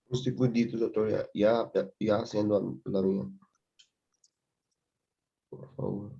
Un segundito, doctor, ya haciendo la mía, por favor.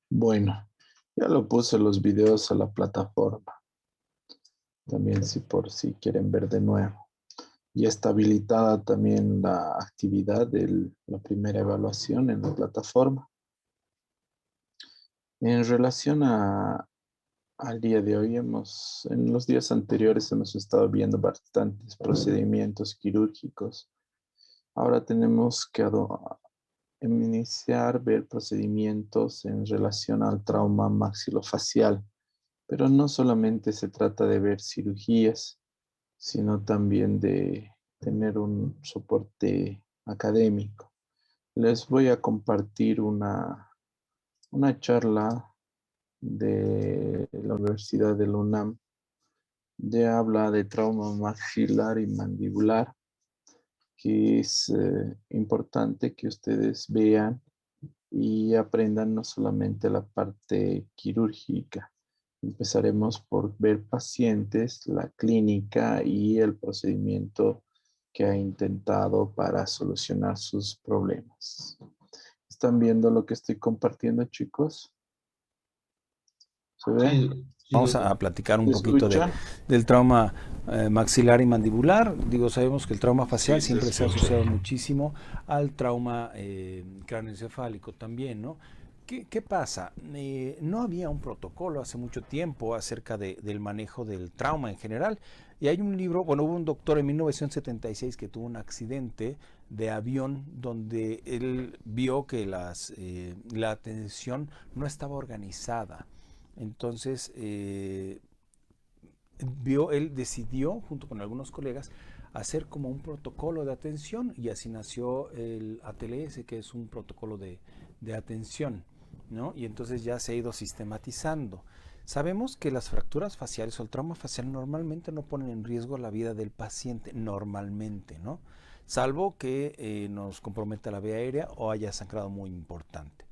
Bueno, ya lo puse los videos a la plataforma. También si por si quieren ver de nuevo. Ya está habilitada también la actividad de la primera evaluación en la plataforma. En relación al día de hoy, en los días anteriores hemos estado viendo bastantes procedimientos quirúrgicos. Ahora tenemos que iniciar ver procedimientos en relación al trauma maxilofacial, pero no solamente se trata de ver cirugías, sino también de tener un soporte académico. Les voy a compartir una charla de la Universidad de la UNAM de habla de trauma maxilar y mandibular, que es importante que ustedes vean y aprendan no solamente la parte quirúrgica. Empezaremos por ver pacientes, la clínica y el procedimiento que ha intentado para solucionar sus problemas. ¿Están viendo lo que estoy compartiendo, chicos? ¿Se ve? Sí, Vamos a doctor. platicar un ¿Se poquito escucha? del trauma maxilar y mandibular. Digo, sabemos que el trauma facial Sí, se siempre se ha escucha. asociado muchísimo al trauma craneoencefálico también, ¿no? ¿Qué pasa? No había un protocolo hace mucho tiempo acerca del manejo del trauma en general. Y hay un libro, bueno, hubo un doctor en 1976 que tuvo un accidente de avión donde él vio que la atención no estaba organizada. Entonces, él decidió, junto con algunos colegas, hacer como un protocolo de atención y así nació el ATLS, que es un protocolo de atención, ¿no? Y entonces ya se ha ido sistematizando. Sabemos que las fracturas faciales o el trauma facial normalmente no ponen en riesgo la vida del paciente, normalmente, ¿no? Salvo que nos comprometa la vía aérea o haya sangrado muy importante.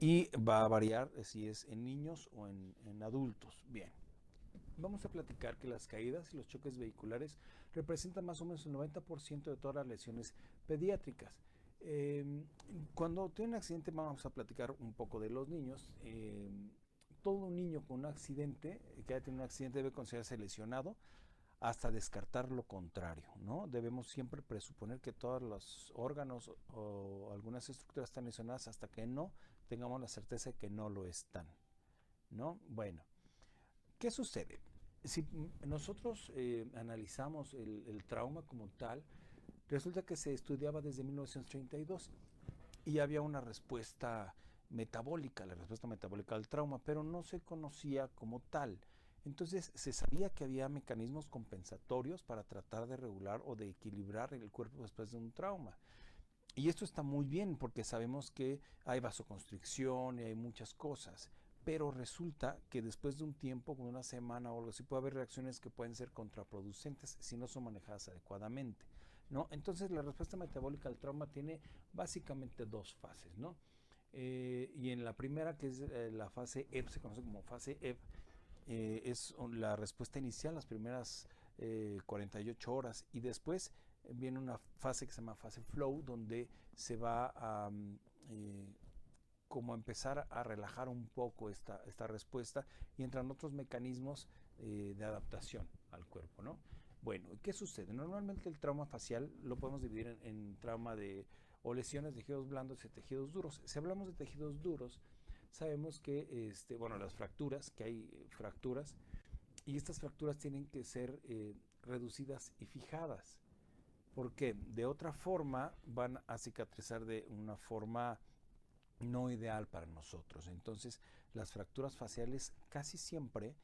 Y va a variar si es en niños o en adultos. Bien. Vamos a platicar que las caídas y los choques vehiculares representan más o menos el 90% de todas las lesiones pediátricas. Eh, Cuando tiene un accidente, vamos a platicar un poco de los niños. Todo niño con un accidente, que haya tenido un accidente, debe considerarse lesionado hasta descartar lo contrario, ¿no? Debemos siempre presuponer que todos los órganos o algunas estructuras están lesionadas hasta que no tengamos la certeza de que no lo están, ¿no? Bueno, ¿qué sucede? Si nosotros analizamos el trauma como tal, resulta que se estudiaba desde 1932 y había una respuesta metabólica, la respuesta metabólica al trauma, pero no se conocía como tal. Entonces se sabía que había mecanismos compensatorios para tratar de regular o de equilibrar el cuerpo después de un trauma. Y esto está muy bien porque sabemos que hay vasoconstricción y hay muchas cosas. Pero resulta que después de un tiempo, como una semana o algo así, puede haber reacciones que pueden ser contraproducentes si no son manejadas adecuadamente, ¿no? Entonces la respuesta metabólica al trauma tiene básicamente dos fases, ¿no? Y en la primera, que es la fase EP, se conoce como fase EP, es la respuesta inicial, las primeras 48 horas, y después viene una fase que se llama fase flow, donde se va a como empezar a relajar un poco esta respuesta, y entran otros mecanismos de adaptación al cuerpo, ¿no? Bueno, ¿qué sucede? Normalmente el trauma facial lo podemos dividir en trauma de o lesiones de tejidos blandos y tejidos duros. Si hablamos de tejidos duros, sabemos que, bueno, las fracturas, que hay fracturas, y estas fracturas tienen que ser reducidas y fijadas, porque de otra forma van a cicatrizar de una forma no ideal para nosotros. Entonces, las fracturas faciales casi siempre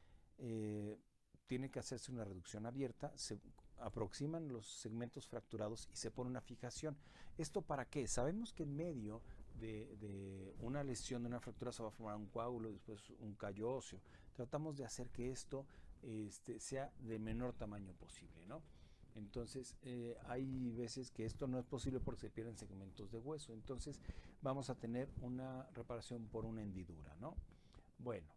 tiene que hacerse una reducción abierta, se aproximan los segmentos fracturados y se pone una fijación. ¿Esto para qué? Sabemos que en medio de una lesión, de una fractura, se va a formar un coágulo, después un callo óseo. Tratamos de hacer que esto sea de menor tamaño posible, ¿no? Entonces, hay veces que esto no es posible porque se pierden segmentos de hueso. Entonces, vamos a tener una reparación por una hendidura, ¿no? Bueno,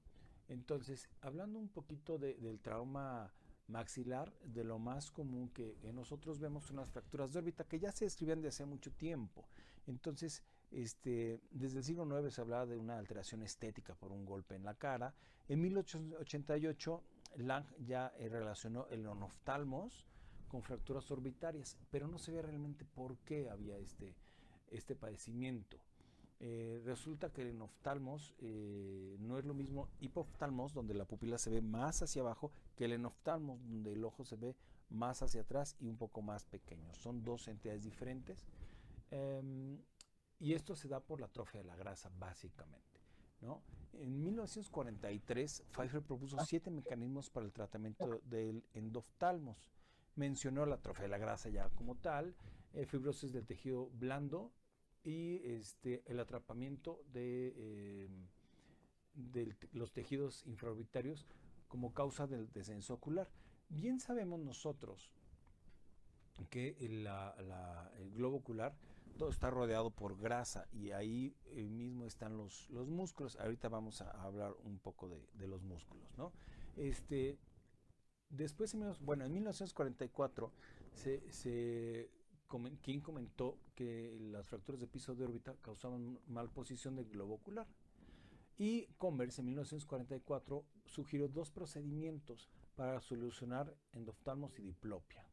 entonces, hablando un poquito del trauma maxilar, de lo más común que nosotros vemos son las fracturas de órbita, que ya se describían de hace mucho tiempo. Entonces, desde el siglo IX se hablaba de una alteración estética por un golpe en la cara. En 1888, Lang ya relacionó el onoftalmos con fracturas orbitarias, pero no se ve realmente por qué había este padecimiento. Resulta que el enoftalmos no es lo mismo hipoftalmos, donde la pupila se ve más hacia abajo, que el enoftalmos, donde el ojo se ve más hacia atrás y un poco más pequeño. Son dos entidades diferentes. Y esto se da por la atrofia de la grasa, básicamente, ¿no? En 1943, Pfeiffer propuso 7 mecanismos para el tratamiento del endoftalmos. Mencionó la atrofia de la grasa ya como tal, fibrosis del tejido blando y el atrapamiento de los tejidos infraorbitarios como causa del descenso ocular. Bien sabemos nosotros que el globo ocular todo está rodeado por grasa, y ahí mismo están los músculos. Ahorita vamos a hablar un poco de los músculos, ¿no? Después, en 1944, King comentó que las fracturas de piso de órbita causaban malposición del globo ocular. Y Converse en 1944 sugirió 2 procedimientos para solucionar endoftalmos y diplopia.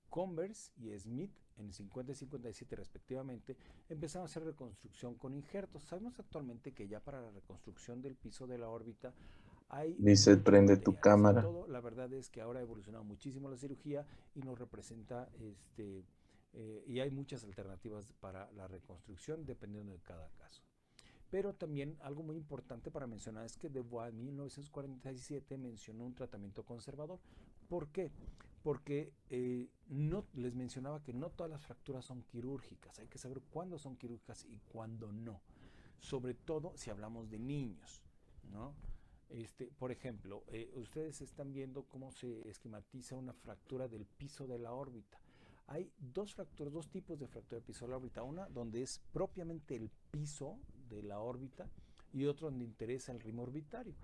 Converse y Smith, en 50 y 57 respectivamente, empezaron a hacer reconstrucción con injertos. Sabemos actualmente que ya para la reconstrucción del piso de la órbita hay Dice, muchos prende tu materiales, y cámara. todo. La verdad es que ahora ha evolucionado muchísimo la cirugía y nos representa y hay muchas alternativas para la reconstrucción dependiendo de cada caso. Pero también algo muy importante para mencionar es que Dubois en 1947 mencionó un tratamiento conservador. ¿Por qué? Porque no, les mencionaba que no todas las fracturas son quirúrgicas. Hay que saber cuándo son quirúrgicas y cuándo no. Sobre todo si hablamos de niños, ¿no? Por ejemplo, ustedes están viendo cómo se esquematiza una fractura del piso de la órbita. Hay dos tipos de fractura del piso de la órbita. Una donde es propiamente el piso de la órbita, y otro donde interesa el ritmo orbitario.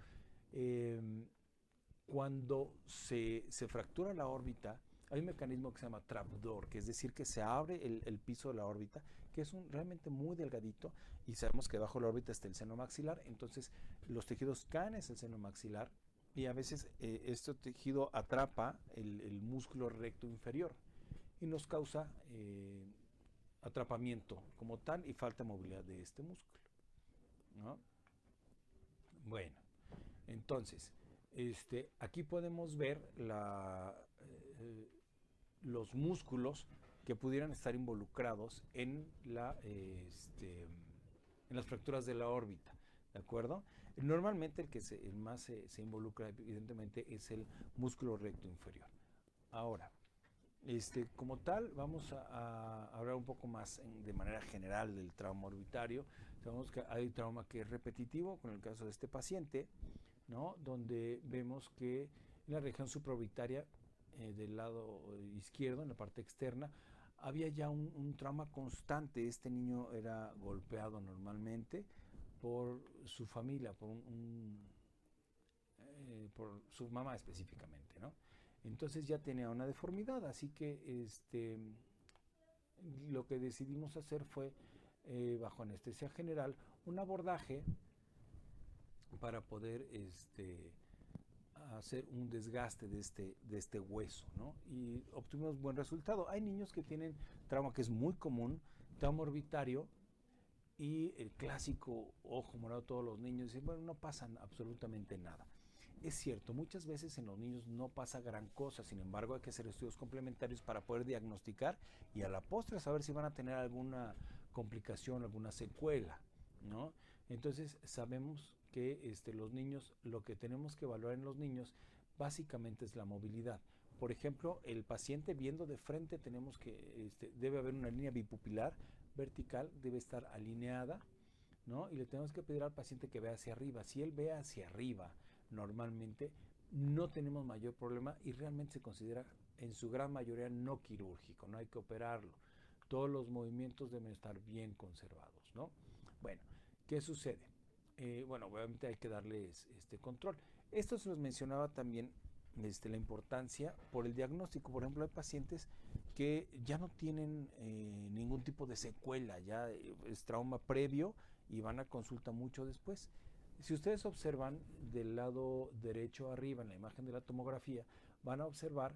Cuando se fractura la órbita, hay un mecanismo que se llama trapdoor, que es decir, que se abre el piso de la órbita, que es realmente muy delgadito, y sabemos que bajo la órbita está el seno maxilar. Entonces los tejidos caen en el seno maxilar, y a veces este tejido atrapa el músculo recto inferior y nos causa atrapamiento como tal y falta de movilidad de este músculo, ¿no? Bueno, entonces, aquí podemos ver los músculos que pudieran estar involucrados en las fracturas de la órbita, ¿de acuerdo? Normalmente el más se involucra, evidentemente, es el músculo recto inferior. Ahora, como tal, vamos a hablar un poco más de manera general del trauma orbitario. Sabemos que hay trauma que es repetitivo, con el caso de este paciente, ¿no? Donde vemos que en la región supraorbitaria del lado izquierdo, en la parte externa, había ya un trauma constante. Este niño era golpeado normalmente por su familia, por su mamá específicamente, ¿no? Entonces ya tenía una deformidad, así que lo que decidimos hacer fue, bajo anestesia general, un abordaje para poder hacer un desgaste de este hueso, ¿no? Y obtuvimos buen resultado. Hay niños que tienen trauma que es muy común, trauma orbitario, y el clásico ojo morado, todos los niños dicen, bueno, no pasa absolutamente nada. Es cierto, muchas veces en los niños no pasa gran cosa, sin embargo hay que hacer estudios complementarios para poder diagnosticar y a la postre saber si van a tener alguna complicación, alguna secuela, ¿no? Entonces sabemos que los niños, lo que tenemos que evaluar en los niños básicamente es la movilidad. Por ejemplo, el paciente viendo de frente tenemos que, debe haber una línea bipupilar vertical, debe estar alineada, ¿no? Y le tenemos que pedir al paciente que vea hacia arriba. Si él ve hacia arriba, normalmente no tenemos mayor problema y realmente se considera en su gran mayoría no quirúrgico, no hay que operarlo. Todos los movimientos deben estar bien conservados, ¿no? Bueno, ¿qué sucede? Bueno, obviamente hay que darles control. Esto se los mencionaba también la importancia por el diagnóstico. Por ejemplo, hay pacientes que ya no tienen ningún tipo de secuela, ya es trauma previo y van a consulta mucho después. Si ustedes observan del lado derecho arriba en la imagen de la tomografía, van a observar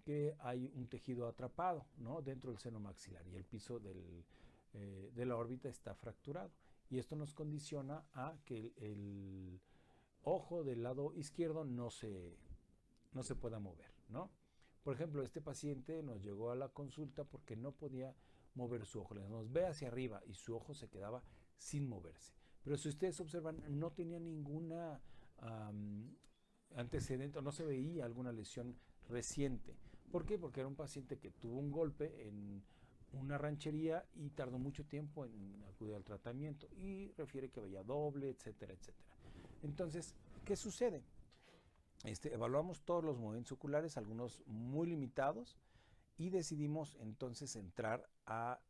que hay un tejido atrapado, ¿no?, dentro del seno maxilar y el piso de la órbita está fracturado. Y esto nos condiciona a que el ojo del lado izquierdo no se pueda mover, ¿no? Por ejemplo, este paciente nos llegó a la consulta porque no podía mover su ojo. Nos ve hacia arriba y su ojo se quedaba sin moverse. Pero si ustedes observan, no tenía ninguna antecedente, no se veía alguna lesión reciente. ¿Por qué? Porque era un paciente que tuvo un golpe en una ranchería y tardó mucho tiempo en acudir al tratamiento y refiere que veía doble, etcétera, etcétera. Entonces, ¿qué sucede? Evaluamos todos los movimientos oculares, algunos muy limitados, y decidimos entonces entrar a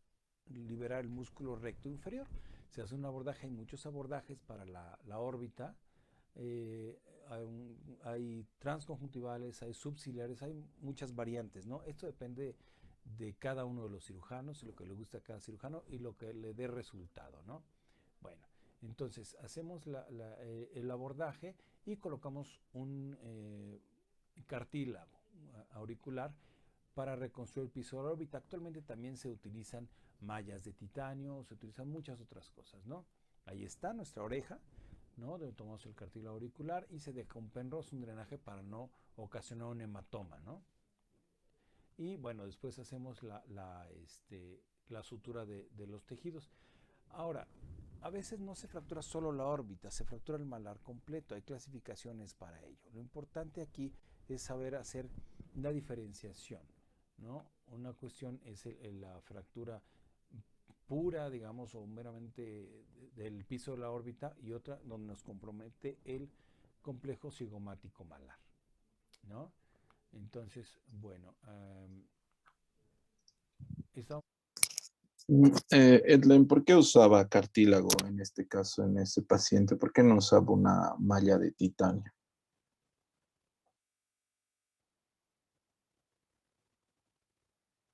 liberar el músculo recto inferior. Se hace un abordaje, hay muchos abordajes para la órbita, hay transconjuntivales, hay subciliares, hay muchas variantes, ¿no? Esto depende de cada uno de los cirujanos, lo que le gusta a cada cirujano y lo que le dé resultado, ¿no? Bueno, entonces hacemos el abordaje y colocamos un cartílago auricular para reconstruir el piso de la órbita. Actualmente también se utilizan mallas de titanio, se utilizan muchas otras cosas, ¿no? Ahí está nuestra oreja, ¿no? Donde tomamos el cartílago auricular y se deja un penrose, un drenaje para no ocasionar un hematoma, ¿no? Y bueno, después hacemos la sutura de los tejidos. Ahora, a veces no se fractura solo la órbita, se fractura el malar completo, hay clasificaciones para ello. Lo importante aquí es saber hacer la diferenciación, ¿no? Una cuestión es la fractura pura, digamos, o meramente del piso de la órbita, y otra donde nos compromete el complejo cigomático malar, ¿no? Entonces, bueno, estamos... Edlen, ¿por qué usaba cartílago en este caso, en ese paciente? ¿Por qué no usaba una malla de titanio?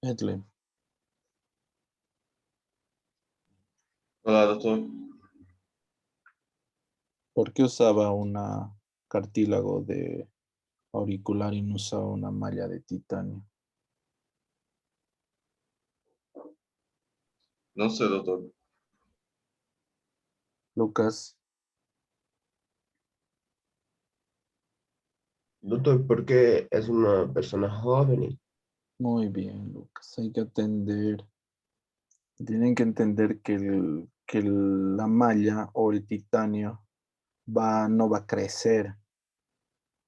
Edlen, Hola, doctor. ¿por qué usaba una cartílago de auricular y no usaba una malla de titanio? No sé, doctor. Lucas, Doctor, porque es una persona joven. muy bien, Lucas. Hay que atender, tienen que entender que, la malla o el titanio no va a crecer,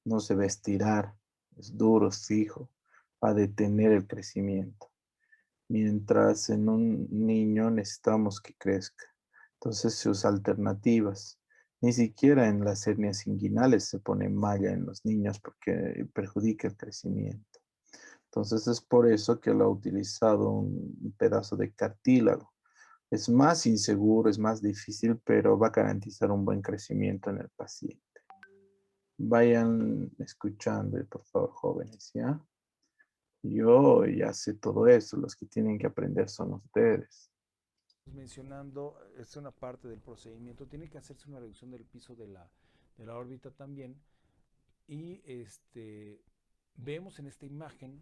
no se va a estirar, es duro, es fijo, va a detener el crecimiento. Mientras en un niño necesitamos que crezca. Entonces se usa alternativas. Ni siquiera en las hernias inguinales se pone malla en los niños porque perjudica el crecimiento. Entonces es por eso que lo ha utilizado un pedazo de cartílago. Es más inseguro, es más difícil, pero va a garantizar un buen crecimiento en el paciente. vayan escuchando, y por favor, jóvenes, ¿ya? Yo ya sé todo eso, los que tienen que aprender son ustedes. Mencionando, es una parte del procedimiento, tiene que hacerse una reducción del piso de la órbita también. Y vemos en esta imagen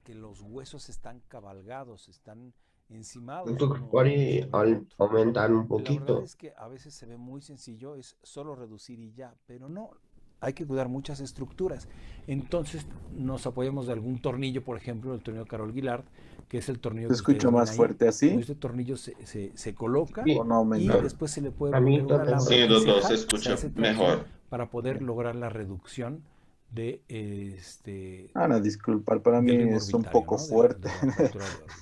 que los huesos están cabalgados, están encimados Entonces, uno puede sobre el otro. aumentar un La verdad poquito. es que a veces se ve muy sencillo, es solo reducir y ya, pero no, hay que cuidar muchas estructuras. Entonces nos apoyamos de algún tornillo, por ejemplo, el tornillo Carol Guillard, que es el tornillo ¿Se que ustedes escucha ven más ahí. fuerte Con así este tornillo se coloca o Sí, no y aumenta? a, después se le puede a mí poner un también. alambre Sí, y doctor, se se escucha hace tracción mejor. para poder Ya. lograr la reducción de Ana, disculpar, para mí del ritmo es un orbitario, poco ¿no? fuerte. De la fractura de órbita.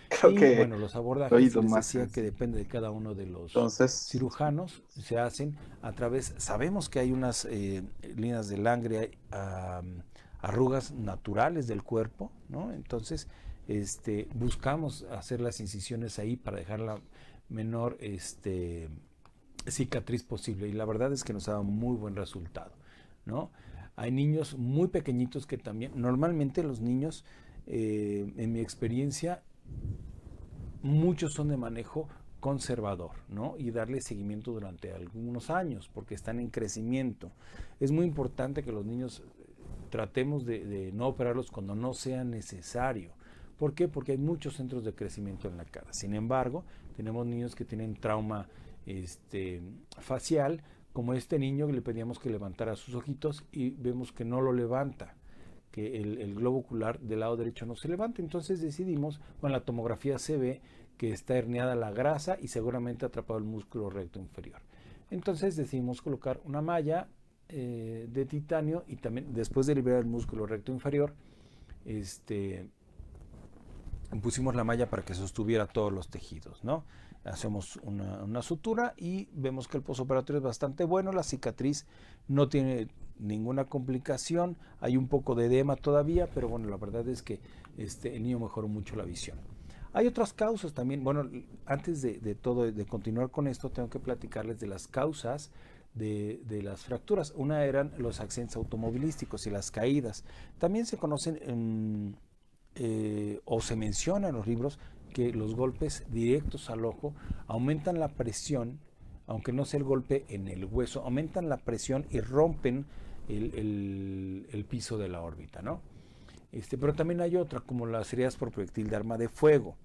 Creo Y que bueno, los he abordajes, oído les más decía que sencillo. depende de cada uno de los Entonces, cirujanos, se hacen a través, sabemos que hay unas líneas de Langre, arrugas naturales del cuerpo, ¿no? Entonces, buscamos hacer las incisiones ahí para dejar la menor cicatriz posible y la verdad es que nos ha dado muy buen resultado, ¿no? Hay niños muy pequeñitos que también, normalmente los niños, en mi experiencia, muchos son de manejo conservador, ¿no? Y darle seguimiento durante algunos años, porque están en crecimiento. Es muy importante que los niños tratemos de no operarlos cuando no sea necesario. ¿Por qué? Porque hay muchos centros de crecimiento en la cara. Sin embargo, tenemos niños que tienen trauma facial, como este niño que le pedíamos que levantara sus ojitos y vemos que no lo levanta, que el globo ocular del lado derecho no se levanta. Entonces decidimos, bueno, la tomografía se ve que está herniada la grasa y seguramente atrapado el músculo recto inferior. Entonces decidimos colocar una malla de titanio y también después de liberar el músculo recto inferior, pusimos la malla para que sostuviera todos los tejidos, ¿no? Hacemos una sutura y vemos que el postoperatorio es bastante bueno, la cicatriz no tiene ninguna complicación, hay un poco de edema todavía, pero bueno, la verdad es que el niño mejoró mucho la visión. Hay otras causas también, bueno, antes de todo, de continuar con esto, tengo que platicarles de las causas de las fracturas. Una eran los accidentes automovilísticos y las caídas. También se conocen o se menciona en los libros que los golpes directos al ojo aumentan la presión, aunque no sea el golpe en el hueso, aumentan la presión y rompen el piso de la órbita, ¿no? Pero también hay otra, como las heridas por proyectil de arma de fuego.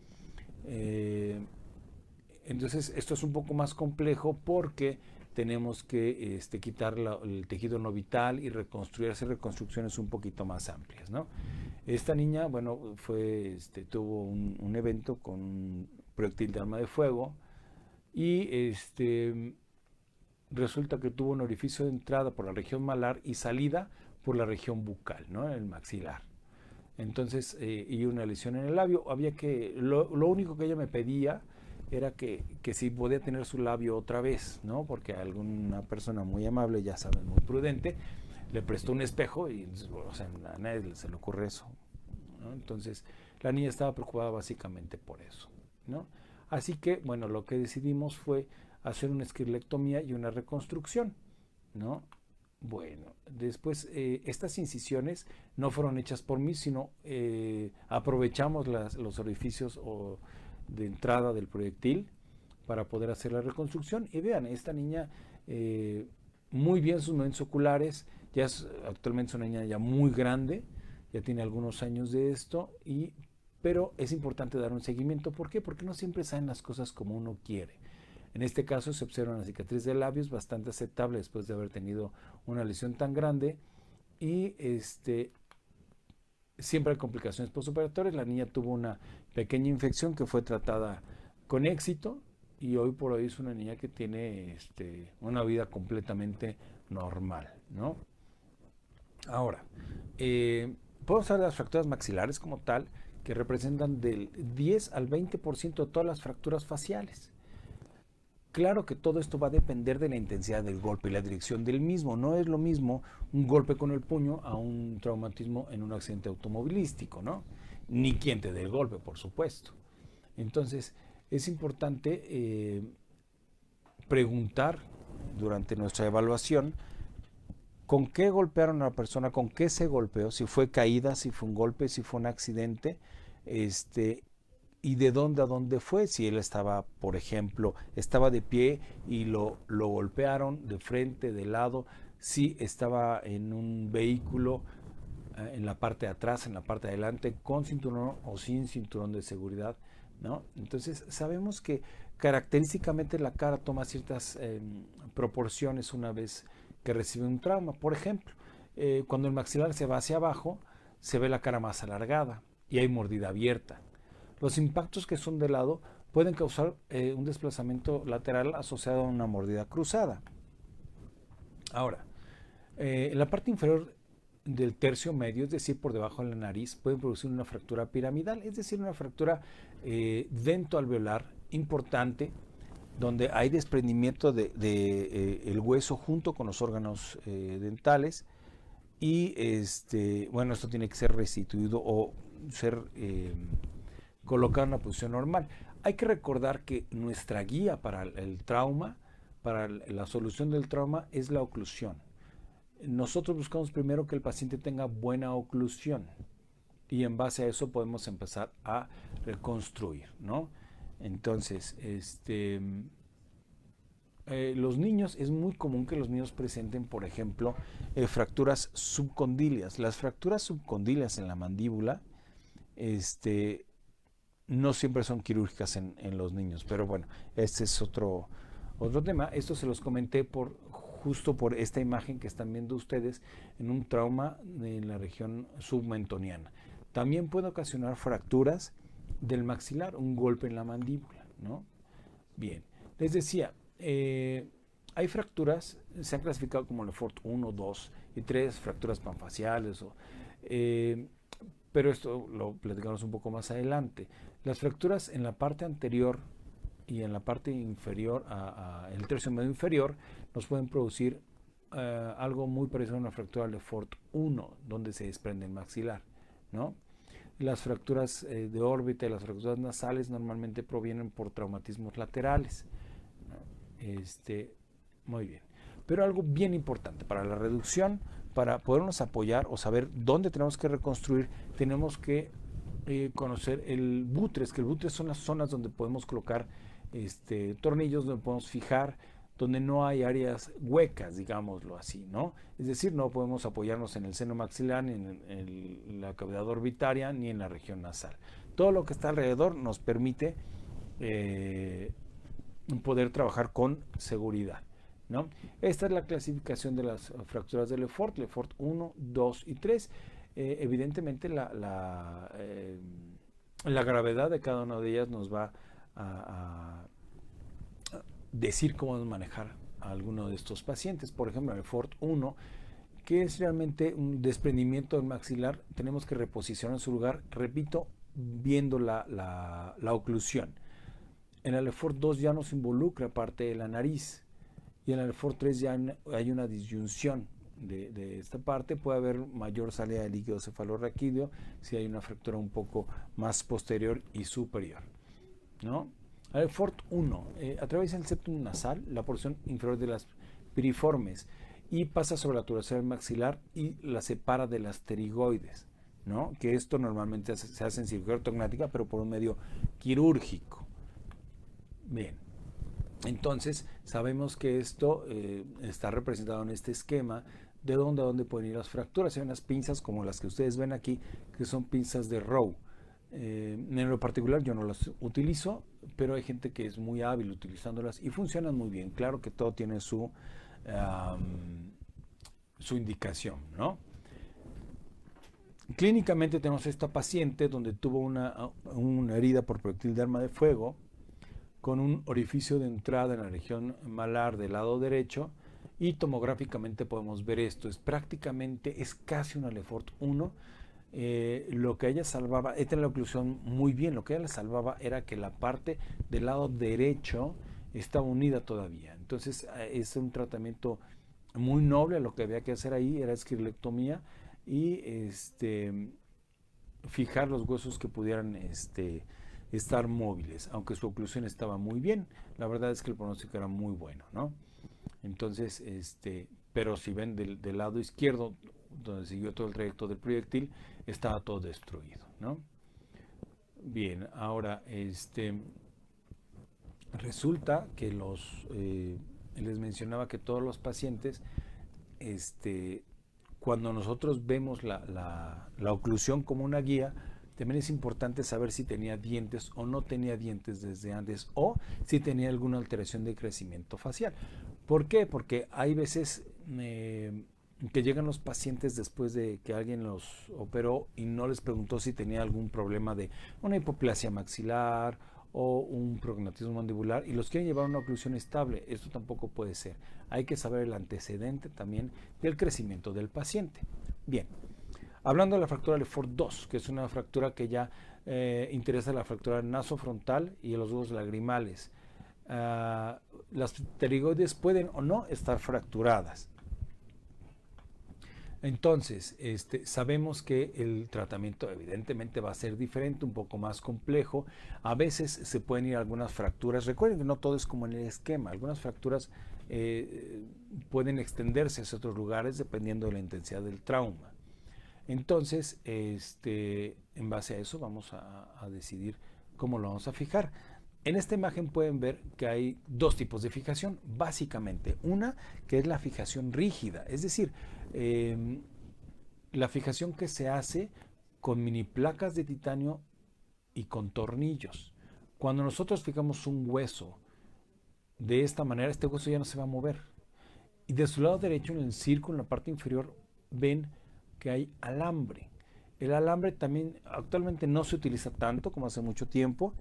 Entonces, esto es un poco más complejo porque tenemos que quitar el tejido no vital y hacer reconstrucciones un poquito más amplias, ¿no? Esta niña, bueno, tuvo un evento con un proyectil de arma de fuego y resulta que tuvo un orificio de entrada por la región malar y salida por la región bucal, ¿no? En el maxilar. Entonces, y una lesión en el labio. Lo único que ella me pedía era que si podía tener su labio otra vez, ¿no? Porque alguna persona muy amable, ya saben, muy prudente, le prestó un espejo y, o sea, a nadie se le ocurre eso, ¿no? Entonces, la niña estaba preocupada básicamente por eso, ¿no? Así que, bueno, lo que decidimos fue hacer una esquilectomía y una reconstrucción, ¿no? Bueno, después estas incisiones no fueron hechas por mí, sino aprovechamos los orificios de entrada del proyectil para poder hacer la reconstrucción. Y vean, esta niña, muy bien sus movimientos oculares, actualmente es una niña ya muy grande, ya tiene algunos años de esto, pero es importante dar un seguimiento. ¿Por qué? Porque no siempre salen las cosas como uno quiere. En este caso se observa una cicatriz de labios bastante aceptable después de haber tenido una lesión tan grande y siempre hay complicaciones postoperatorias. La niña tuvo una pequeña infección que fue tratada con éxito y hoy por hoy es una niña que tiene una vida completamente normal, ¿no? Ahora, podemos hablar de las fracturas maxilares como tal, que representan del 10 al 20% de todas las fracturas faciales. Claro que todo esto va a depender de la intensidad del golpe y la dirección del mismo. No es lo mismo un golpe con el puño a un traumatismo en un accidente automovilístico, ¿no? Ni quien te dé el golpe, por supuesto. Entonces, es importante preguntar durante nuestra evaluación con qué golpearon a la persona, con qué se golpeó, si fue caída, si fue un golpe, si fue un accidente, y de dónde a dónde fue, si él estaba, por ejemplo, estaba de pie y lo golpearon de frente, de lado, si estaba en un vehículo, en la parte de atrás, en la parte de adelante, con cinturón o sin cinturón de seguridad, ¿no? Entonces sabemos que característicamente la cara toma ciertas proporciones una vez que recibe un trauma. Por ejemplo, cuando el maxilar se va hacia abajo, se ve la cara más alargada y hay mordida abierta. Los impactos que son de lado pueden causar un desplazamiento lateral asociado a una mordida cruzada. Ahora, en la parte inferior del tercio medio, es decir, por debajo de la nariz, puede producir una fractura piramidal, es decir, una fractura dentoalveolar importante, donde hay desprendimiento de el hueso junto con los órganos dentales y bueno, esto tiene que ser restituido o ser colocado en una posición normal. Hay que recordar que nuestra guía para el trauma, para la solución del trauma, es la oclusión. Nosotros buscamos primero que el paciente tenga buena oclusión y en base a eso podemos empezar a reconstruir, ¿no? Entonces, los niños, es muy común que los niños presenten, por ejemplo, fracturas subcondilias. Las fracturas subcondilias en la mandíbula, no siempre son quirúrgicas en los niños, pero bueno, este es otro tema. Esto se los comenté justo por esta imagen que están viendo ustedes en un trauma en la región submentoniana. También puede ocasionar fracturas del maxilar, un golpe en la mandíbula, ¿no? Bien, les decía, hay fracturas, se han clasificado como Lefort 1, 2 y 3, fracturas panfaciales, pero esto lo platicamos un poco más adelante. Las fracturas en la parte anterior y en la parte inferior, el tercio medio inferior, nos pueden producir algo muy parecido a una fractura Lefort 1, donde se desprende el maxilar, ¿no? Las fracturas de órbita y las fracturas nasales normalmente provienen por traumatismos laterales, ¿no? Muy bien. Pero algo bien importante para la reducción, para podernos apoyar o saber dónde tenemos que reconstruir, tenemos que conocer el bútres, que el bútres son las zonas donde podemos colocar tornillos, donde podemos fijar, donde no hay áreas huecas, digámoslo así, ¿no? Es decir, no podemos apoyarnos en el seno maxilar, ni en la cavidad orbitaria, ni en la región nasal. Todo lo que está alrededor nos permite poder trabajar con seguridad, ¿no? Esta es la clasificación de las fracturas de Lefort 1, 2 y 3. Evidentemente la gravedad de cada una de ellas nos va a decir cómo manejar a alguno de estos pacientes. Por ejemplo, el Lefort 1, que es realmente un desprendimiento del maxilar, tenemos que reposicionar en su lugar, repito, viendo la oclusión. En el Lefort 2 ya nos involucra parte de la nariz, y en el Lefort 3 ya hay una disyunción de esta parte. Puede haber mayor salida de líquido cefalorraquídeo si hay una fractura un poco más posterior y superior, ¿no? El Lefort 1 atraviesa el septum nasal, la porción inferior de las piriformes, y pasa sobre la tuberosidad del maxilar y la separa de las pterigoides, ¿no? Que esto normalmente se hace en cirugía ortognática, pero por un medio quirúrgico. Bien. Entonces, sabemos que esto está representado en este esquema de dónde a dónde pueden ir las fracturas. Hay unas pinzas como las que ustedes ven aquí, que son pinzas de Rowe. En lo particular yo no las utilizo, pero hay gente que es muy hábil utilizándolas y funcionan muy bien. Claro que todo tiene su indicación, ¿no? Clínicamente tenemos esta paciente donde tuvo una herida por proyectil de arma de fuego, con un orificio de entrada en la región malar del lado derecho, y tomográficamente podemos ver esto. Es casi una Lefort 1. Lo que ella salvaba, esta es la oclusión muy bien, lo que ella le salvaba era que la parte del lado derecho estaba unida todavía. Entonces es un tratamiento muy noble. Lo que había que hacer ahí era esquirlectomía y fijar los huesos que pudieran estar móviles, aunque su oclusión estaba muy bien. La verdad es que el pronóstico era muy bueno, ¿no? Entonces, pero si ven del lado izquierdo, donde siguió todo el trayecto del proyectil, estaba todo destruido, ¿no? Bien, ahora resulta que les mencionaba que todos los pacientes, cuando nosotros vemos la oclusión como una guía, también es importante saber si tenía dientes o no tenía dientes desde antes, o si tenía alguna alteración de crecimiento facial. ¿Por qué? Porque hay veces que llegan los pacientes después de que alguien los operó y no les preguntó si tenía algún problema de una hipoplasia maxilar o un prognatismo mandibular y los quieren llevar a una oclusión estable. Esto tampoco puede ser. Hay que saber el antecedente también del crecimiento del paciente. Bien, hablando de la fractura Lefort 2, que es una fractura que ya interesa la fractura nasofrontal y los huesos lagrimales. Las pterigoides pueden o no estar fracturadas. Entonces, sabemos que el tratamiento evidentemente va a ser diferente, un poco más complejo. A veces se pueden ir algunas fracturas. Recuerden que no todo es como en el esquema. Algunas fracturas pueden extenderse hacia otros lugares dependiendo de la intensidad del trauma. Entonces, en base a eso vamos a decidir cómo lo vamos a fijar. En esta imagen pueden ver que hay dos tipos de fijación, básicamente. Una que es la fijación rígida, es decir, la fijación que se hace con mini placas de titanio y con tornillos. Cuando nosotros fijamos un hueso de esta manera, este hueso ya no se va a mover. Y de su lado derecho, en el círculo, en la parte inferior, ven que hay alambre. El alambre también actualmente no se utiliza tanto como hace mucho tiempo.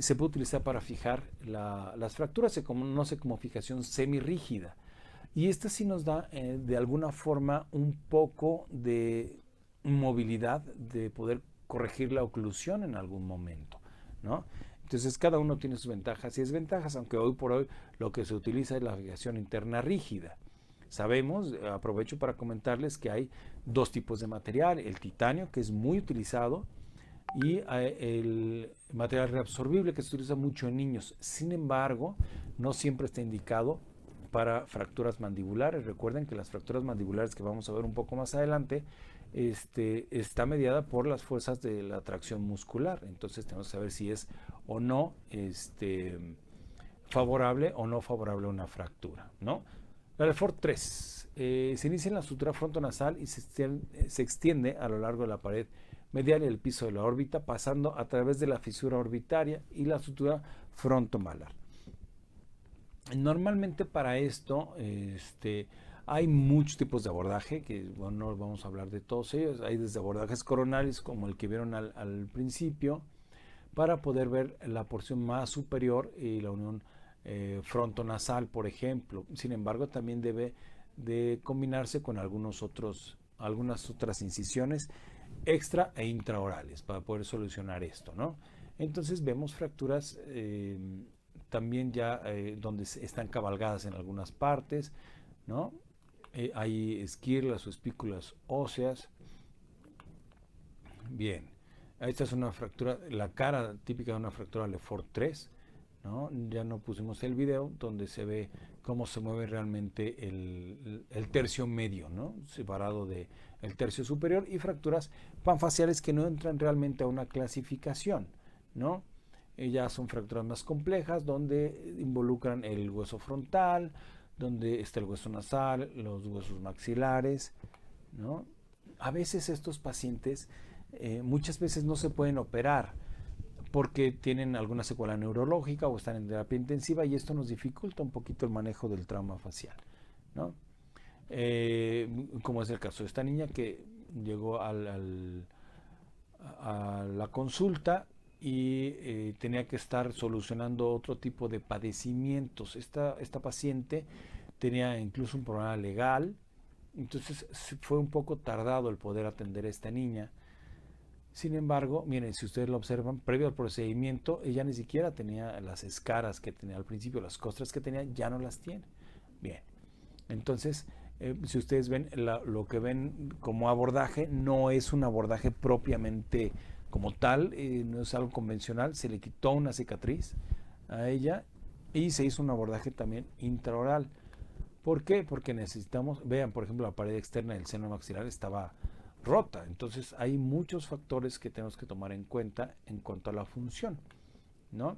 Se puede utilizar para fijar las fracturas, se conoce como fijación semirrígida. Y esta sí nos da de alguna forma un poco de movilidad de poder corregir la oclusión en algún momento, ¿no? Entonces cada uno tiene sus ventajas y desventajas, aunque hoy por hoy lo que se utiliza es la fijación interna rígida. Sabemos, aprovecho para comentarles que hay dos tipos de material, el titanio, que es muy utilizado, y el material reabsorbible, que se utiliza mucho en niños. Sin embargo, no siempre está indicado para fracturas mandibulares. Recuerden que las fracturas mandibulares, que vamos a ver un poco más adelante, está mediada por las fuerzas de la tracción muscular. Entonces tenemos que saber si es o no favorable o no favorable a una fractura, ¿no? La Lefort 3 se inicia en la sutura frontonasal y se extiende a lo largo de la pared medial y el piso de la órbita, pasando a través de la fisura orbitaria y la sutura frontomalar. Normalmente para esto hay muchos tipos de abordaje, que bueno, no vamos a hablar de todos ellos. Hay desde abordajes coronales, como el que vieron al principio, para poder ver la porción más superior y la unión frontonasal, por ejemplo. Sin embargo, también debe de combinarse con algunas otras incisiones extra e intraorales para poder solucionar esto, ¿no? Entonces vemos fracturas también ya donde están cabalgadas en algunas partes, ¿no? Hay esquirlas o espículas óseas. Bien, esta es una fractura, la cara típica de una fractura Lefort 3, ¿no? Ya no pusimos el video donde se ve cómo se mueve realmente el tercio medio, ¿no? Separado del tercio superior, y fracturas panfaciales que no entran realmente a una clasificación, ¿no? Ya son fracturas más complejas donde involucran el hueso frontal, donde está el hueso nasal, los huesos maxilares, ¿no? A veces estos pacientes muchas veces no se pueden operar porque tienen alguna secuela neurológica o están en terapia intensiva, y esto nos dificulta un poquito el manejo del trauma facial, ¿no? Como es el caso de esta niña que llegó a la consulta y tenía que estar solucionando otro tipo de padecimientos. Esta paciente tenía incluso un problema legal, entonces fue un poco tardado el poder atender a esta niña. Sin embargo, miren, si ustedes lo observan, previo al procedimiento, ella ni siquiera tenía las escaras que tenía al principio, las costras que tenía, ya no las tiene. Bien, entonces, si ustedes ven, lo que ven como abordaje, no es un abordaje propiamente como tal, no es algo convencional. Se le quitó una cicatriz a ella y se hizo un abordaje también intraoral. ¿Por qué? Porque necesitamos, vean, por ejemplo, la pared externa del seno maxilar estaba rota. Entonces hay muchos factores que tenemos que tomar en cuenta en cuanto a la función, ¿no?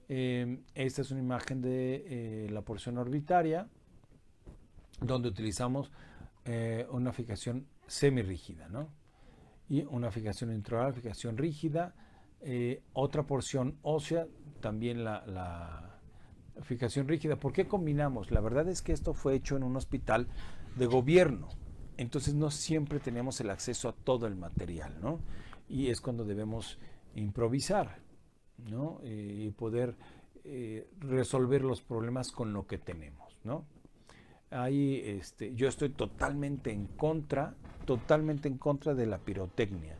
Esta es una imagen de la porción orbitaria, donde utilizamos una fijación semirrígida, ¿no? Y una fijación intraoral, fijación rígida, otra porción ósea, también la fijación rígida. ¿Por qué combinamos? La verdad es que esto fue hecho en un hospital de gobierno, entonces no siempre tenemos el acceso a todo el material, ¿no? Y es cuando debemos improvisar, ¿no? Y poder resolver los problemas con lo que tenemos, ¿no? Ahí, yo estoy totalmente en contra de la pirotecnia.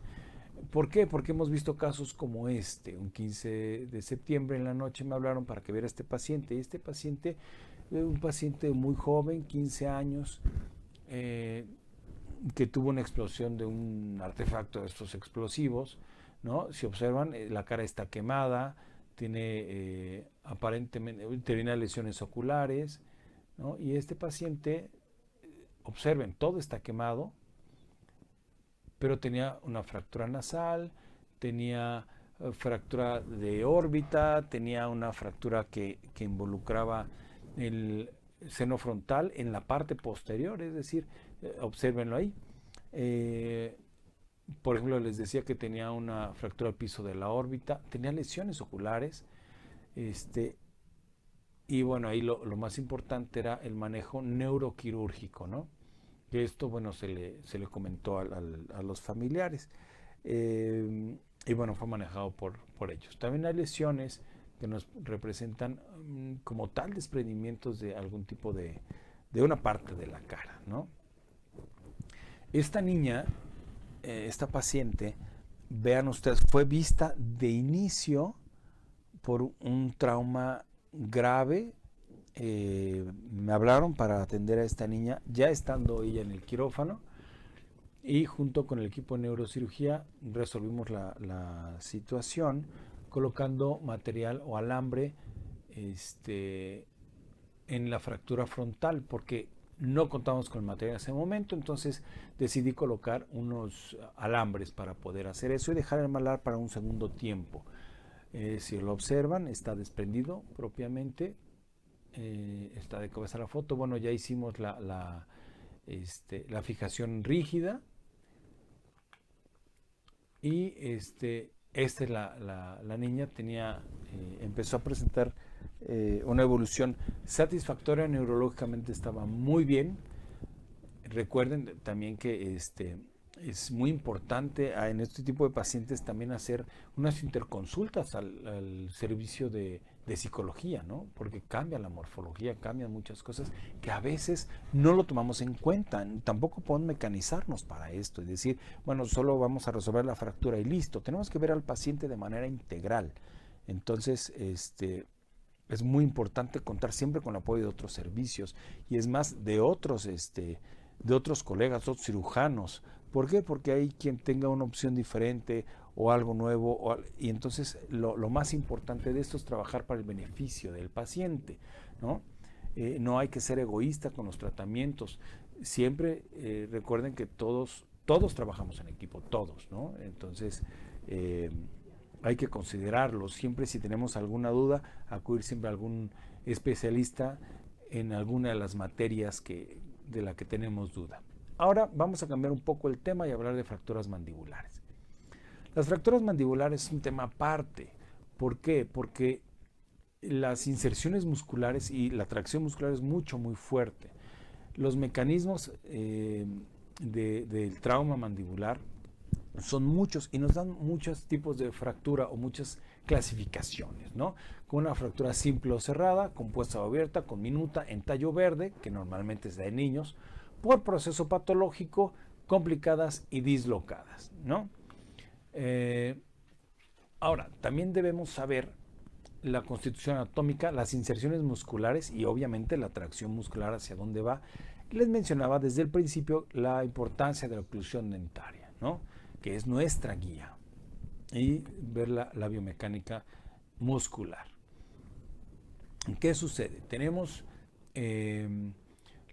¿Por qué? Porque hemos visto casos como este. Un 15 de septiembre en la noche me hablaron para que viera a este paciente. Y este paciente, un paciente muy joven, 15 años, que tuvo una explosión de un artefacto de estos explosivos, ¿no? Si observan, la cara está quemada, tiene aparentemente, tenía lesiones oculares, ¿no? Y este paciente, observen, todo está quemado, pero tenía una fractura nasal, tenía fractura de órbita, tenía una fractura que involucraba el seno frontal en la parte posterior, es decir, obsérvenlo ahí. Por ejemplo, les decía que tenía una fractura al piso de la órbita, tenía lesiones oculares, y bueno, ahí lo más importante era el manejo neuroquirúrgico, ¿no? Que esto, bueno, se le comentó a los familiares, y bueno, fue manejado por ellos. También hay lesiones que nos representan como tal desprendimientos de algún tipo de una parte de la cara, ¿no? Esta niña, esta paciente, vean ustedes, fue vista de inicio por un trauma grave. Me hablaron para atender a esta niña, ya estando ella en el quirófano, y junto con el equipo de neurocirugía resolvimos la situación colocando material o alambre en la fractura frontal, porque no contamos con el material en ese momento. Entonces decidí colocar unos alambres para poder hacer eso y dejar el malar para un segundo tiempo. Si lo observan, está desprendido propiamente, está de cabeza la foto. Bueno, ya hicimos la fijación rígida, y esta es la niña, empezó a presentar una evolución satisfactoria, neurológicamente estaba muy bien. Recuerden también que es muy importante en este tipo de pacientes también hacer unas interconsultas al servicio de psicología, ¿no? Porque cambia la morfología, cambian muchas cosas que a veces no lo tomamos en cuenta. Tampoco podemos mecanizarnos para esto y decir, bueno, solo vamos a resolver la fractura y listo. Tenemos que ver al paciente de manera integral. Entonces, es muy importante contar siempre con el apoyo de otros servicios, y es más, de otros colegas, otros cirujanos. ¿Por qué? Porque hay quien tenga una opción diferente o algo nuevo, y entonces lo más importante de esto es trabajar para el beneficio del paciente, ¿no? No hay que ser egoísta con los tratamientos. Siempre recuerden que todos trabajamos en equipo, todos, ¿no? Entonces hay que considerarlo. Siempre, si tenemos alguna duda, acudir siempre a algún especialista en alguna de las materias de la que tenemos duda. Ahora vamos a cambiar un poco el tema y hablar de fracturas mandibulares. Las fracturas mandibulares es un tema aparte. ¿Por qué? Porque las inserciones musculares y la tracción muscular es muy fuerte. Los mecanismos del trauma mandibular son muchos y nos dan muchos tipos de fractura o muchas clasificaciones, ¿no? Con una fractura simple o cerrada, compuesta o abierta, con minuta, en tallo verde, que normalmente es de niños, por proceso patológico, complicadas y dislocadas, ¿no? Ahora, también debemos saber la constitución anatómica, las inserciones musculares y obviamente la tracción muscular hacia dónde va. Les mencionaba desde el principio la importancia de la oclusión dentaria, ¿no? Que es nuestra guía, y ver la biomecánica muscular. ¿Qué sucede? Tenemos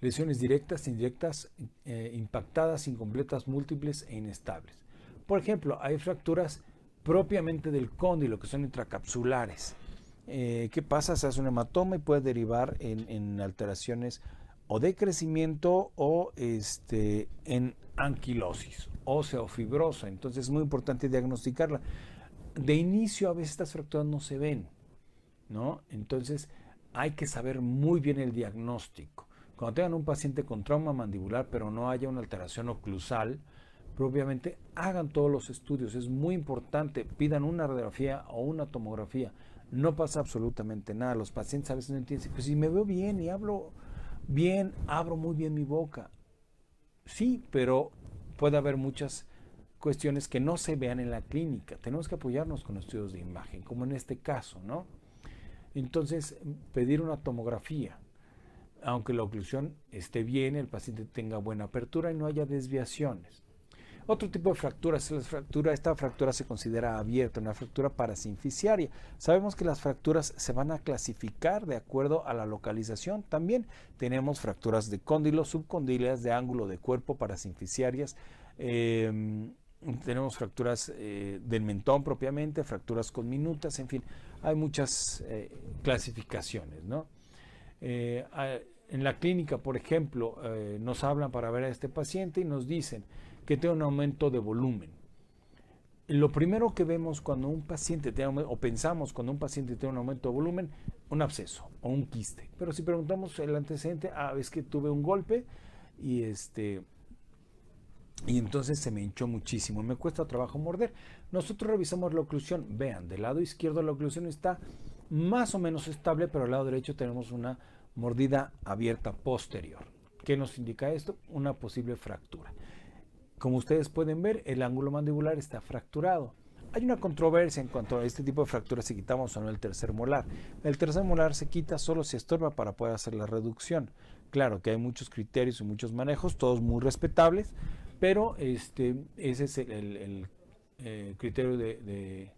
lesiones directas, indirectas, impactadas, incompletas, múltiples e inestables. Por ejemplo, hay fracturas propiamente del cóndilo que son intracapsulares. ¿Qué pasa? Se hace un hematoma y puede derivar en alteraciones o de crecimiento o en anquilosis ósea o fibrosa. Entonces es muy importante diagnosticarla. De inicio a veces estas fracturas no se ven, ¿no? Entonces hay que saber muy bien el diagnóstico. Cuando tengan un paciente con trauma mandibular pero no haya una alteración oclusal, propiamente hagan todos los estudios. Es muy importante, pidan una radiografía o una tomografía. No pasa absolutamente nada. Los pacientes a veces no entienden, pues si me veo bien y hablo bien, abro muy bien mi boca. Sí, pero puede haber muchas cuestiones que no se vean en la clínica. Tenemos que apoyarnos con estudios de imagen, como en este caso, ¿no? Entonces, pedir una tomografía, aunque la oclusión esté bien, el paciente tenga buena apertura y no haya desviaciones. Otro tipo de fracturas, esta fractura se considera abierta, una fractura parasinficiaria. Sabemos que las fracturas se van a clasificar de acuerdo a la localización. También tenemos fracturas de cóndilo, subcondíleas, de ángulo de cuerpo, parasinficiarias. Tenemos fracturas del mentón propiamente, fracturas conminutas, en fin, hay muchas clasificaciones, ¿no? En la clínica, por ejemplo, nos hablan para ver a este paciente y nos dicen que tiene un aumento de volumen. Lo primero que vemos cuando un paciente tiene, o pensamos cuando un paciente tiene un aumento de volumen, un absceso o un quiste. Pero si preguntamos el antecedente, es que tuve un golpe y entonces se me hinchó muchísimo, me cuesta trabajo morder. Nosotros revisamos la oclusión, vean, del lado izquierdo la oclusión está más o menos estable, pero al lado derecho tenemos una mordida abierta posterior. ¿Qué nos indica esto? Una posible fractura. Como ustedes pueden ver, el ángulo mandibular está fracturado. Hay una controversia en cuanto a este tipo de fracturas, si quitamos o no el tercer molar. El tercer molar se quita solo si estorba para poder hacer la reducción. Claro que hay muchos criterios y muchos manejos, todos muy respetables, pero ese es el criterio de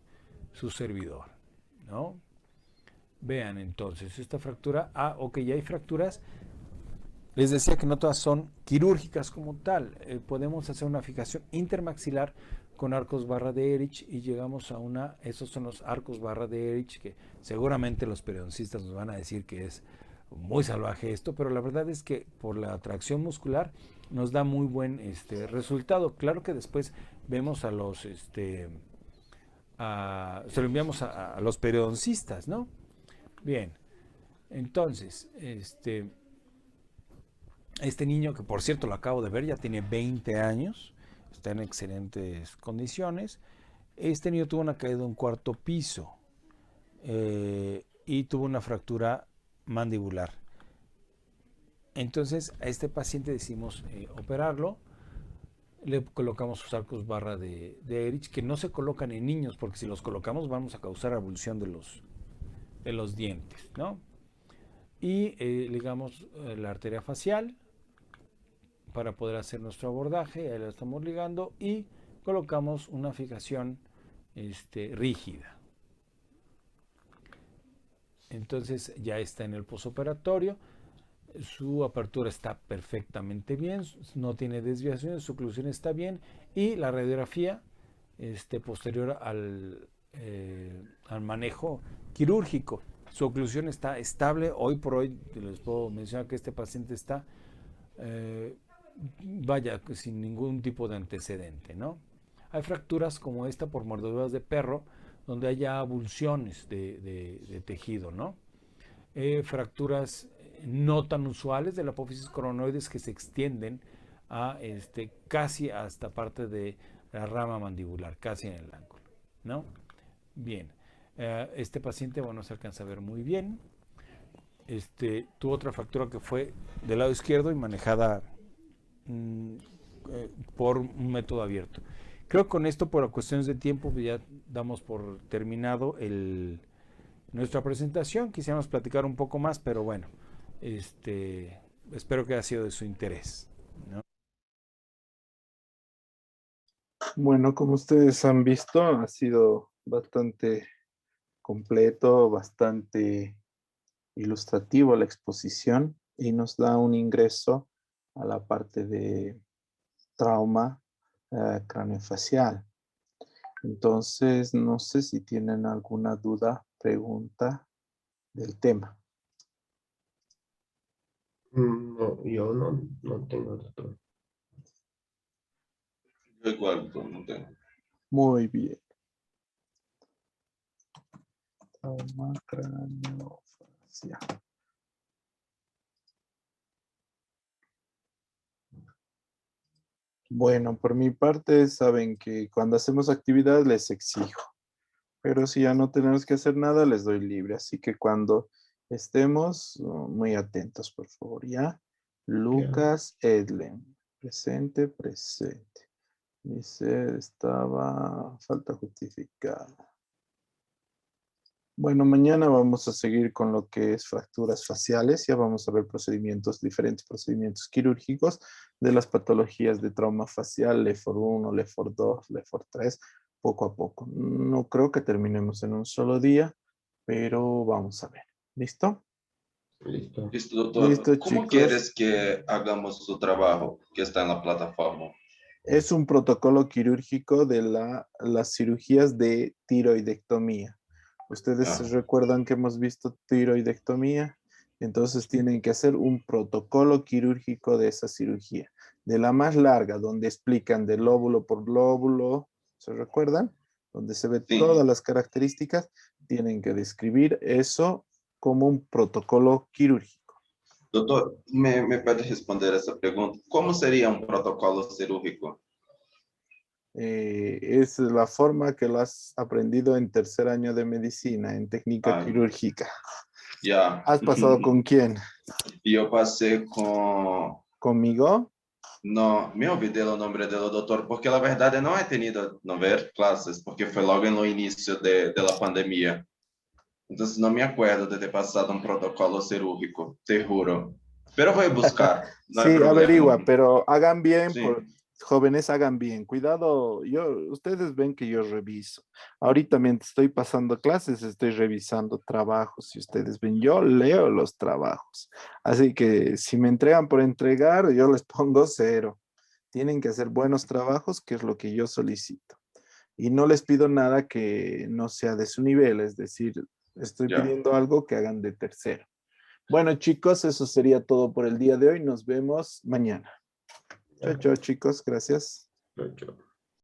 su servidor, ¿no? Vean entonces esta fractura. Ok, ya hay fracturas. Les decía que no todas son quirúrgicas como tal. Podemos hacer una fijación intermaxilar con arcos barra de Ehrlich y llegamos a esos son los arcos barra de Ehrlich, que seguramente los periodoncistas nos van a decir que es muy salvaje esto, pero la verdad es que por la atracción muscular nos da muy buen resultado. Claro que después vemos a los, se lo enviamos a los periodoncistas, ¿no? Bien, entonces, este niño, que por cierto lo acabo de ver, ya tiene 20 años, está en excelentes condiciones. Este niño tuvo una caída de un cuarto piso y tuvo una fractura mandibular. Entonces a este paciente decidimos operarlo. Le colocamos sus arcos barra de Ehrlich, que no se colocan en niños, porque si los colocamos vamos a causar abulsión de los dientes, ¿no? Y ligamos la arteria facial para poder hacer nuestro abordaje. Ahí lo estamos ligando y colocamos una fijación rígida. Entonces ya está en el posoperatorio. Su apertura está perfectamente bien, no tiene desviaciones, su oclusión está bien y la radiografía posterior al manejo quirúrgico, su oclusión está estable. Hoy por hoy les puedo mencionar que este paciente está sin ningún tipo de antecedente, ¿no? Hay fracturas como esta por mordeduras de perro donde haya avulsiones de tejido, ¿no? Fracturas no tan usuales de la apófisis coronoides que se extienden a casi hasta parte de la rama mandibular, casi en el ángulo, ¿no? Bien, este paciente, bueno, se alcanza a ver muy bien. Tuvo otra fractura que fue del lado izquierdo y manejada por un método abierto. Creo que con esto, por cuestiones de tiempo, ya damos por terminado nuestra presentación. Quisiéramos platicar un poco más, pero bueno, espero que haya sido de su interés, ¿no? Bueno, como ustedes han visto, ha sido bastante completo, bastante ilustrativo la exposición. y nos da un ingreso a la parte de trauma craneofacial. Entonces, no sé si tienen alguna duda, pregunta del tema. No, yo no tengo doctor. Yo igual, doctor, no tengo. Muy bien. Trauma craneofacial. Bueno, por mi parte, saben que cuando hacemos actividad les exijo, pero si ya no tenemos que hacer nada, les doy libre. Así que cuando estemos, muy atentos, por favor, ¿ya? Lucas Edlen, presente, presente. Dice, estaba, falta justificada. Bueno, mañana vamos a seguir con lo que es fracturas faciales. Ya vamos a ver procedimientos, diferentes procedimientos quirúrgicos de las patologías de trauma facial, LEFOR 1, LEFOR 2, LEFOR 3, poco a poco. No creo que terminemos en un solo día, pero vamos a ver. ¿Listo? Listo. Listo, doctor. Listo, ¿Cómo chicos. quieres que hagamos su trabajo que está en la plataforma? Es un protocolo quirúrgico de las cirugías de tiroidectomía. Ustedes Ah, recuerdan que hemos visto tiroidectomía, entonces tienen que hacer un protocolo quirúrgico de esa cirugía. De la más larga, donde explican de lóbulo por lóbulo, ¿se recuerdan? Donde se ve sí. todas las características, tienen que describir eso como un protocolo quirúrgico. Doctor, ¿me puede responder esa pregunta? ¿Cómo sería un protocolo cirúrgico? Es la forma que lo has aprendido en tercer año de medicina, en técnica Ay, quirúrgica. ya. ¿Has pasado con quién? Yo pasé con... ¿Conmigo? No, me olvidé el nombre del doctor, porque la verdad no he tenido no ver clases, porque fue luego en el inicio de la pandemia. Entonces no me acuerdo de ter pasado un protocolo cirúrgico, te juro. Pero voy a buscar, no hay Sí, problema. averigua, pero hagan bien, Sí, jóvenes, hagan bien. Cuidado, ustedes ven que yo reviso. Ahorita mientras estoy pasando clases, estoy revisando trabajos. Si ustedes ven, yo leo los trabajos. Así que si me entregan por entregar, yo les pongo 0. Tienen que hacer buenos trabajos, que es lo que yo solicito. Y no les pido nada que no sea de su nivel, es decir, estoy ya. pidiendo algo que hagan de tercero. Bueno, chicos, eso sería todo por el día de hoy. Nos vemos mañana. Chao, chao, chicos. Gracias. Chao, chao.